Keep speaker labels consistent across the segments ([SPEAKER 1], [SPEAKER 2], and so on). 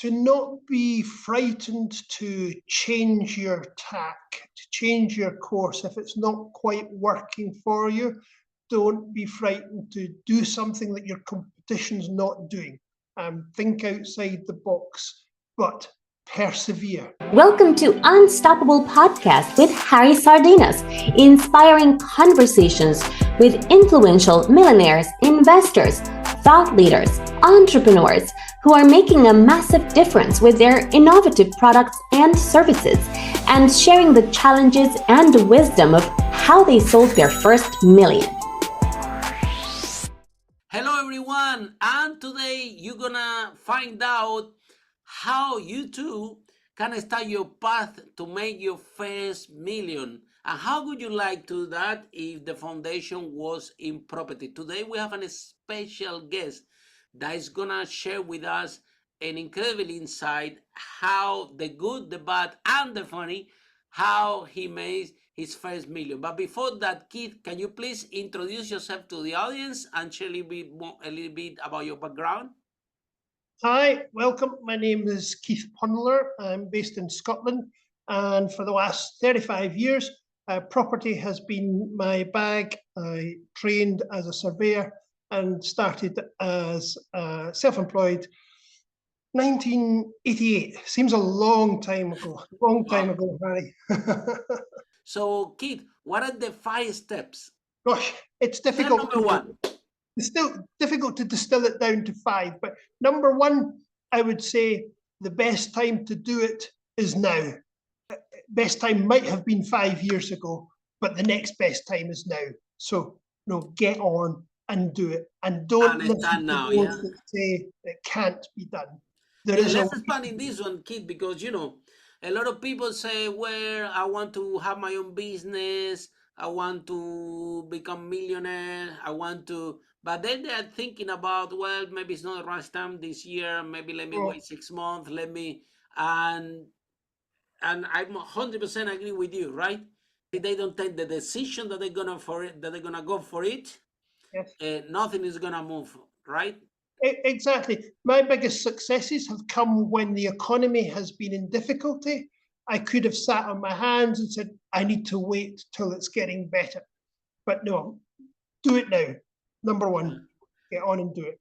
[SPEAKER 1] to not be frightened to change your tack, to change your course. If it's not quite working for you, don't be frightened to do something that your competition's not doing. Think outside the box, but persevere.
[SPEAKER 2] Welcome to Unstoppable Podcast with Harry Sardinas, inspiring conversations with influential millionaires, investors, thought leaders, entrepreneurs who are making a massive difference with their innovative products and services, and sharing the challenges and the wisdom of how they sold their first million.
[SPEAKER 3] Hello everyone, and today you're gonna find out how you too can start your path to make your first million. And how would you like to do that if the foundation was in property? Today we have a special guest that is gonna share with us an incredible insight, how the good, the bad, and the funny, how he made his first million. But before that, Keith, can you please introduce yourself to the audience and share a little bit about your background?
[SPEAKER 1] Hi, welcome. My name is Keith Pundler. I'm based in Scotland, and for the last 35 years, property has been my bag. I trained as a surveyor and started as self-employed 1988. Seems a long time ago. Long time ago, Harry.
[SPEAKER 3] So, Keith, what are the 5 steps?
[SPEAKER 1] Gosh, it's
[SPEAKER 3] Step
[SPEAKER 1] difficult.
[SPEAKER 3] number 1.
[SPEAKER 1] It's still difficult to distill it down to 5, but number 1, I would say the best time to do it is now. Best time might have been 5 years ago, but the next best time is now. So, get on and do it, and don't listen to those that say it can't be done.
[SPEAKER 3] Let's expand in this one, Keith, because a lot of people say, well, I want to have my own business, I want to become millionaire, but then they're thinking about, well, maybe it's not the right time this year, maybe let me wait 6 months, and I'm 100% agree with you, right? If they don't take the decision that they're gonna go for it, yes. Nothing is gonna move, right?
[SPEAKER 1] Exactly. My biggest successes have come when the economy has been in difficulty. I could have sat on my hands and said, I need to wait till it's getting better. But no, do it now. Number 1, get on and do it.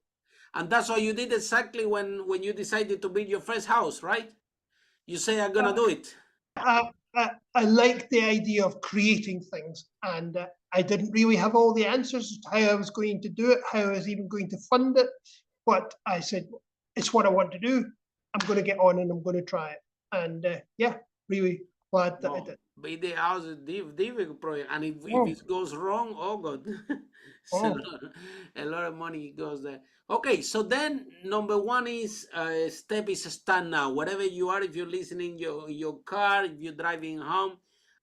[SPEAKER 3] And that's what you did exactly when you decided to build your first house, right? You say, I'm going to do it.
[SPEAKER 1] I like the idea of creating things, and I didn't really have all the answers to how I was going to do it, how I was even going to fund it. But I said, it's what I want to do. I'm going to get on and I'm going to try it. And really glad that I did.
[SPEAKER 3] But the house is difficult project, and if it goes wrong, oh God, a lot of money goes there. Okay, so then number 1 is step is start now. Wherever you are, if you're listening your car, if you're driving home,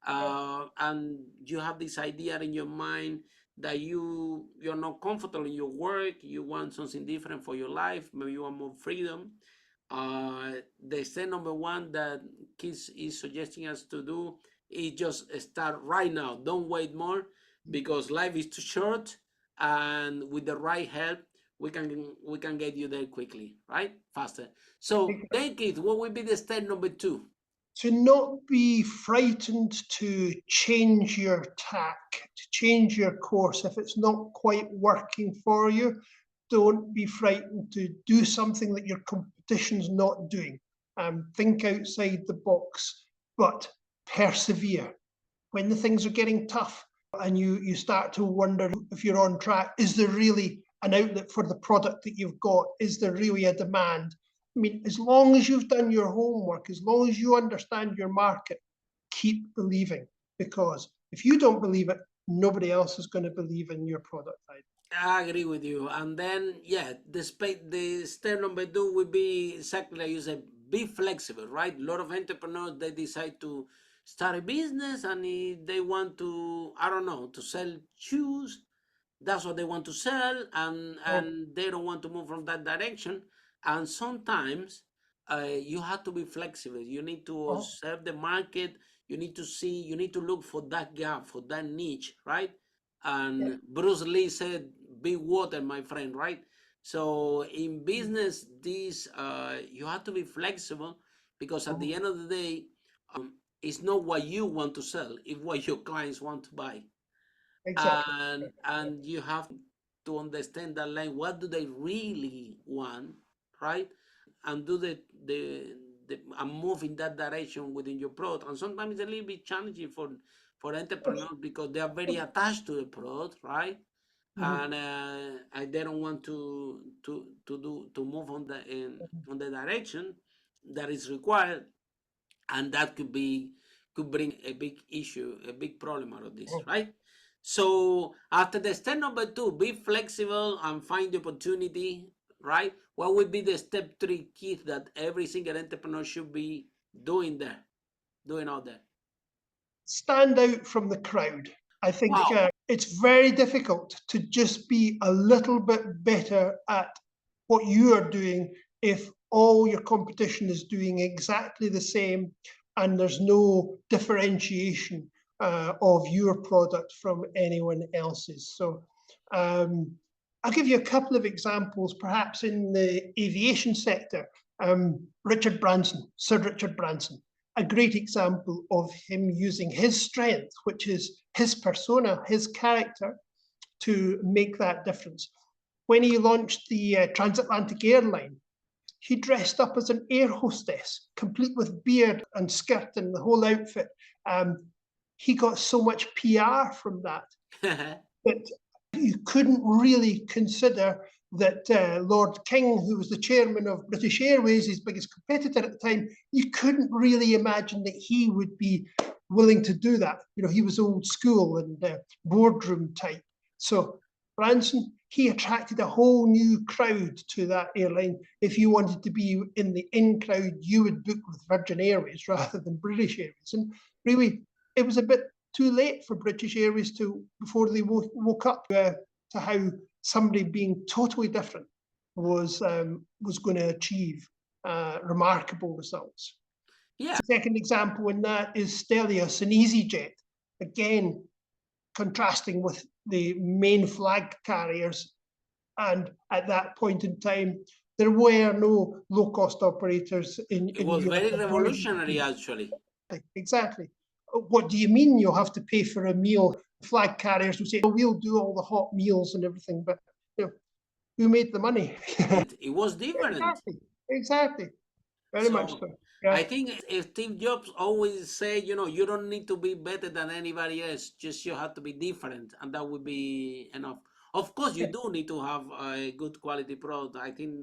[SPEAKER 3] and you have this idea in your mind that you're not comfortable in your work, you want something different for your life, maybe you want more freedom. The step number 1 that Keith is suggesting us to do is just start right now. Don't wait more, because life is too short, and with the right help, we can get you there quickly, right? Faster. So then, Keith, what would be the step number 2?
[SPEAKER 1] To not be frightened to change your tack, to change your course. If it's not quite working for you, don't be frightened to do something that your competition's not doing. Think outside the box, but persevere. When the things are getting tough and you start to wonder if you're on track, is there really an outlet for the product that you've got? Is there really a demand? I mean, as long as you've done your homework, as long as you understand your market, keep believing, because if you don't believe it, nobody else is going to believe in your product either.
[SPEAKER 3] I agree with you. And then, the step number 2 would be exactly like you said, be flexible, right? A lot of entrepreneurs, they decide to start a business, and if they want to, I don't know, to sell shoes, that's what they want to sell, and they don't want to move from that direction. And sometimes you have to be flexible. You need to observe the market. You need to look for that gap, for that niche, right? And Bruce Lee said, be water, my friend, right? So in business, this you have to be flexible, because at the end of the day, it's not what you want to sell, it's what your clients want to buy.
[SPEAKER 1] Exactly.
[SPEAKER 3] And you have to understand that, like, what do they really want, right? And do the and move in that direction within your product. And sometimes it's a little bit challenging for entrepreneurs, because they are very attached to the product, right?
[SPEAKER 1] Mhm.
[SPEAKER 3] And they don't want to move on the direction that is required, and that could bring a big issue, a big problem out of this, right? So after the step number 2, be flexible and find the opportunity, right? What would be the step 3 key that every single entrepreneur should be doing out there?
[SPEAKER 1] Stand out from the crowd. I think
[SPEAKER 3] Wow.
[SPEAKER 1] it's very difficult to just be a little bit better at what you are doing if all your competition is doing exactly the same and there's no differentiation of your product from anyone else's. So I'll give you a couple of examples, perhaps in the aviation sector. Richard Branson, Sir Richard Branson, a great example of him using his strength, which is his persona, his character, to make that difference. When he launched the transatlantic airline, he dressed up as an air hostess, complete with beard and skirt and the whole outfit. He got so much PR from that that you couldn't really consider that Lord King, who was the chairman of British Airways, his biggest competitor at the time, you couldn't really imagine that he would be willing to do that. You know, he was old school and boardroom type. So Branson, he attracted a whole new crowd to that airline. If you wanted to be in the in crowd, you would book with Virgin Airways rather than British Airways. And really, it was a bit too late for British Airways before they woke up to how somebody being totally different was going to achieve remarkable results.
[SPEAKER 3] Yeah.
[SPEAKER 1] Second example in that is Stelios and EasyJet, again contrasting with the main flag carriers. And at that point in time, there were no low-cost operators in
[SPEAKER 3] It was
[SPEAKER 1] Europe.
[SPEAKER 3] very revolutionary, actually.
[SPEAKER 1] Exactly. What do you mean you'll have to pay for a meal? Flag carriers would say, oh, we'll do all the hot meals and everything, but you know, who made the money?
[SPEAKER 3] It was different.
[SPEAKER 1] Exactly. Very much
[SPEAKER 3] So
[SPEAKER 1] so. Yeah.
[SPEAKER 3] I think Steve Jobs always said, you don't need to be better than anybody else, just you have to be different, and that would be enough. Of course, you do need to have a good quality product. I think,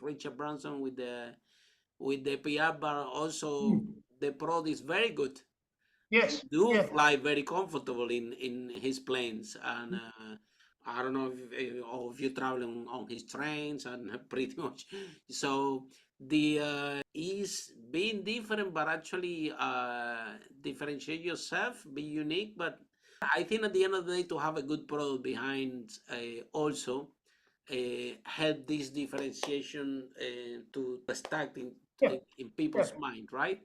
[SPEAKER 3] Richard Branson with the PR, but also the product is very good. He
[SPEAKER 1] Yes.
[SPEAKER 3] do
[SPEAKER 1] Yeah.
[SPEAKER 3] fly very comfortable in his planes, and I don't know if you travel on his trains, and pretty much. So the is being different, but actually differentiate yourself, be unique. But I think at the end of the day, to have a good product behind also help this differentiation to stack
[SPEAKER 1] Yeah.
[SPEAKER 3] in people's mind, right?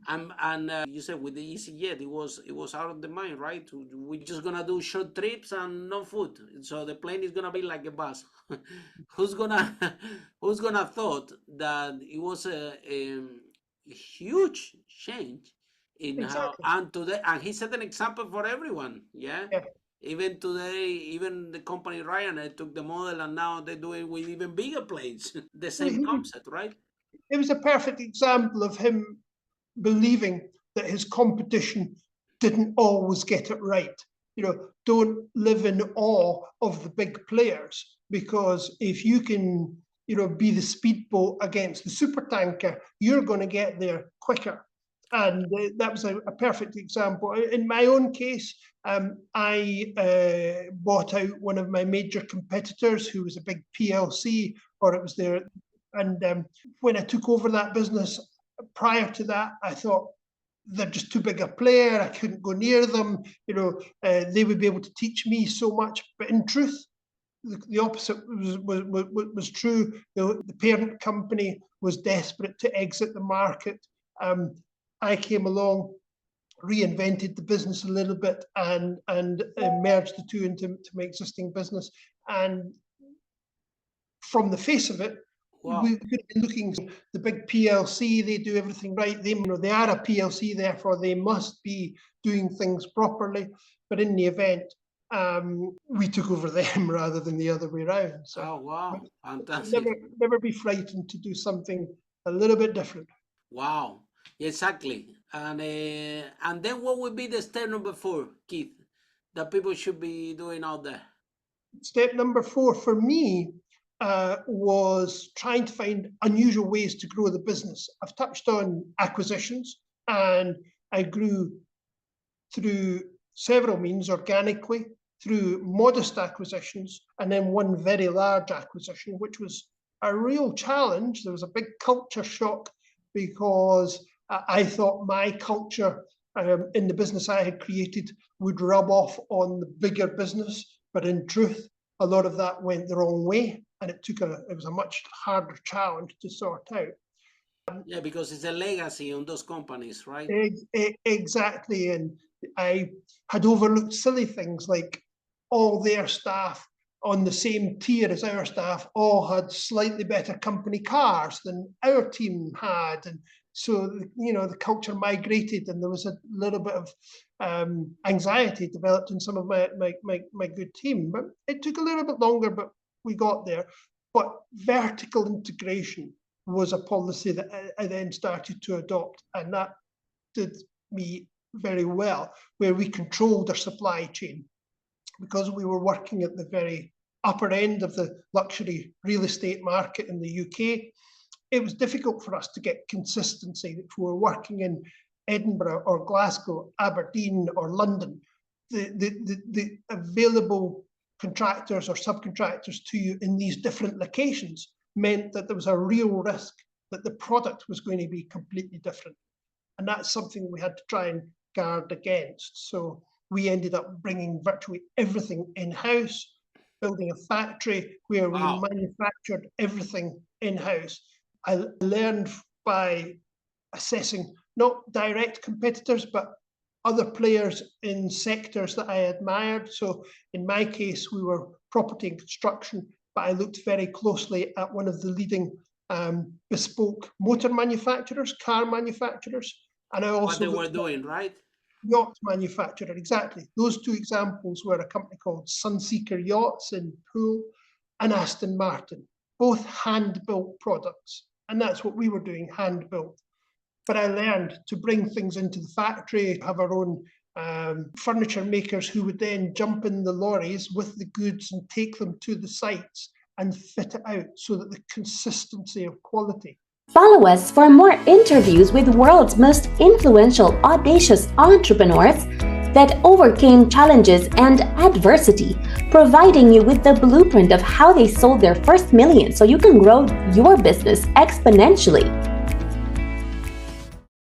[SPEAKER 3] And you said with the EasyJet, it was out of the mind, right? We're just gonna do short trips and no food, so the plane is gonna be like a bus. who's gonna who's gonna thought that it was a huge change in how,
[SPEAKER 1] Exactly.
[SPEAKER 3] and today, and he set an example for everyone. Yeah.
[SPEAKER 1] Yeah.
[SPEAKER 3] Even today, even the company Ryanair took the model, and now they do it with even bigger planes. The
[SPEAKER 1] Well,
[SPEAKER 3] same concept, right?
[SPEAKER 1] it was a perfect example of him believing that his competition didn't always get it right. You know, don't live in awe of the big players, because if you can, be the speedboat against the super tanker, you're going to get there quicker. And that was a perfect example. In my own case, I bought out one of my major competitors, who was a big PLC, or it was there. And when I took over that business, prior to that, I thought they're just too big a player. I couldn't go near them. They would be able to teach me so much. But in truth, the opposite was true. The parent company was desperate to exit the market. I came along, reinvented the business a little bit, and merged the two into my existing business. And from the face of it,
[SPEAKER 3] Wow.
[SPEAKER 1] we could be looking at the big PLC, they do everything right. They are a PLC, therefore they must be doing things properly. But in the event, we took over them rather than the other way around. So
[SPEAKER 3] Oh, wow. Fantastic.
[SPEAKER 1] never be frightened to do something a little bit different.
[SPEAKER 3] Wow. Exactly. And then what would be the step number 4, Keith, that people should be doing out there?
[SPEAKER 1] Step number 4 for me was trying to find unusual ways to grow the business. I've touched on acquisitions, and I grew through several means organically, through modest acquisitions, and then one very large acquisition, which was a real challenge. There was a big culture shock because I thought my culture in the business I had created would rub off on the bigger business, but in truth, a lot of that went the wrong way, and it was a much harder challenge to sort out.
[SPEAKER 3] Yeah, because it's a legacy on those companies, right?
[SPEAKER 1] Exactly, and I had overlooked silly things like all their staff on the same tier as our staff all had slightly better company cars than our team had, and so the culture migrated, and there was a little bit of anxiety developed in some of my good team. But it took a little bit longer, but we got there. But vertical integration was a policy that I then started to adopt, and that did me very well, where we controlled our supply chain. Because we were working at the very upper end of the luxury real estate market in the UK, it was difficult for us to get consistency. If we were working in Edinburgh or Glasgow, Aberdeen or London, the available contractors or subcontractors to you in these different locations meant that there was a real risk that the product was going to be completely different. And that's something we had to try and guard against. So we ended up bringing virtually everything in-house, building a factory where we manufactured everything in-house. I learned by assessing not direct competitors, but other players in sectors that I admired. So in my case, we were property and construction, but I looked very closely at one of the leading bespoke motor manufacturers, car manufacturers. And I also
[SPEAKER 3] what they were doing, right?
[SPEAKER 1] Yacht manufacturer, exactly. Those two examples were a company called Sunseeker Yachts in Poole and Aston Martin, both hand-built products. And that's what we were doing, hand-built. But I learned to bring things into the factory, have our own furniture makers who would then jump in the lorries with the goods and take them to the sites and fit it out so that the consistency of quality.
[SPEAKER 2] Follow us for more interviews with world's most influential, audacious entrepreneurs that overcame challenges and adversity, providing you with the blueprint of how they sold their first million so you can grow your business exponentially.